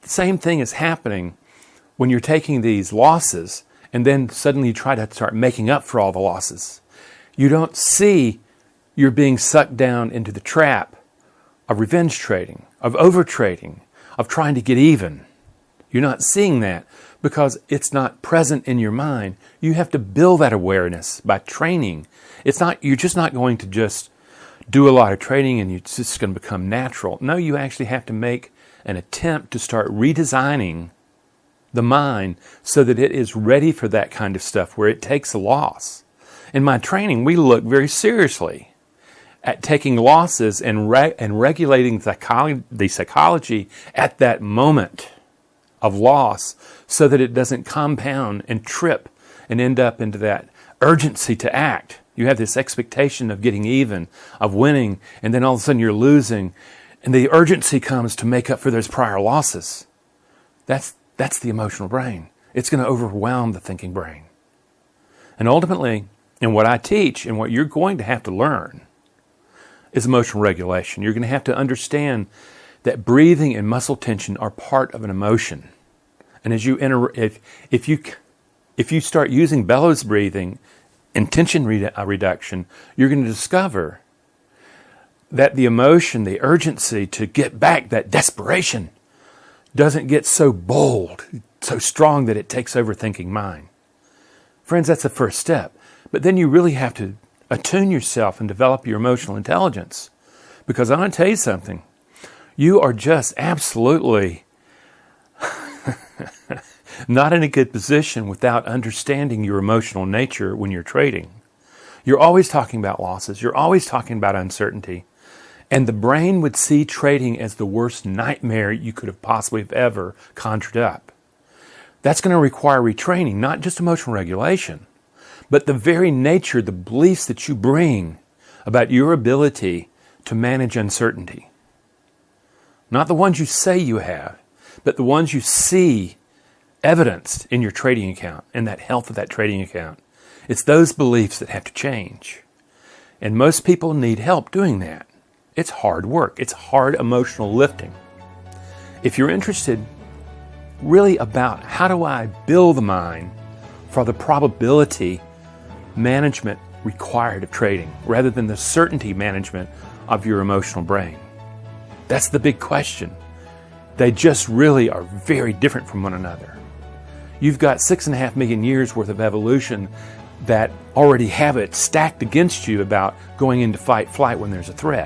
same thing is happening when you're taking these losses and then suddenly you try to start making up for all the losses. You don't see you're being sucked down into the trap of revenge trading, of overtrading, of trying to get even. You're not seeing that because it's not present in your mind. You have to build that awareness by training. You're just not going to just do a lot of trading and it's just going to become natural. No, you actually have to make an attempt to start redesigning the mind so that it is ready for that kind of stuff where it takes a loss. In my training, we look very seriously at taking losses and regulating the psychology at that moment of loss so that it doesn't compound and trip and end up into that urgency to act. You have this expectation of getting even, of winning, and then all of a sudden you're losing, and the urgency comes to make up for those prior losses. That's the emotional brain. It's going to overwhelm the thinking brain. And ultimately, in what I teach and what you're going to have to learn is emotional regulation. You're going to have to understand that breathing and muscle tension are part of an emotion. And as you if you start using bellows breathing and tension reduction, you're going to discover that the emotion, the urgency to get back, that desperation, doesn't get so bold, so strong that it takes over thinking mind. Friends, that's the first step. But then you really have to attune yourself and develop your emotional intelligence. Because I'm going to tell you something. You are just absolutely not in a good position without understanding your emotional nature when you're trading. You're always talking about losses. You're always talking about uncertainty. And the brain would see trading as the worst nightmare you could have possibly ever conjured up. That's going to require retraining, not just emotional regulation, but the very nature, the beliefs that you bring about your ability to manage uncertainty. Not the ones you say you have, but the ones you see evidenced in your trading account and that health of that trading account. It's those beliefs that have to change. And most people need help doing that. It's hard work. It's hard emotional lifting. If you're interested really about how do I build the mind for the probability management required of trading rather than the certainty management of your emotional brain. That's the big question. They just really are very different from one another. You've got 6.5 million years worth of evolution that already have it stacked against you about going into fight-flight when there's a threat.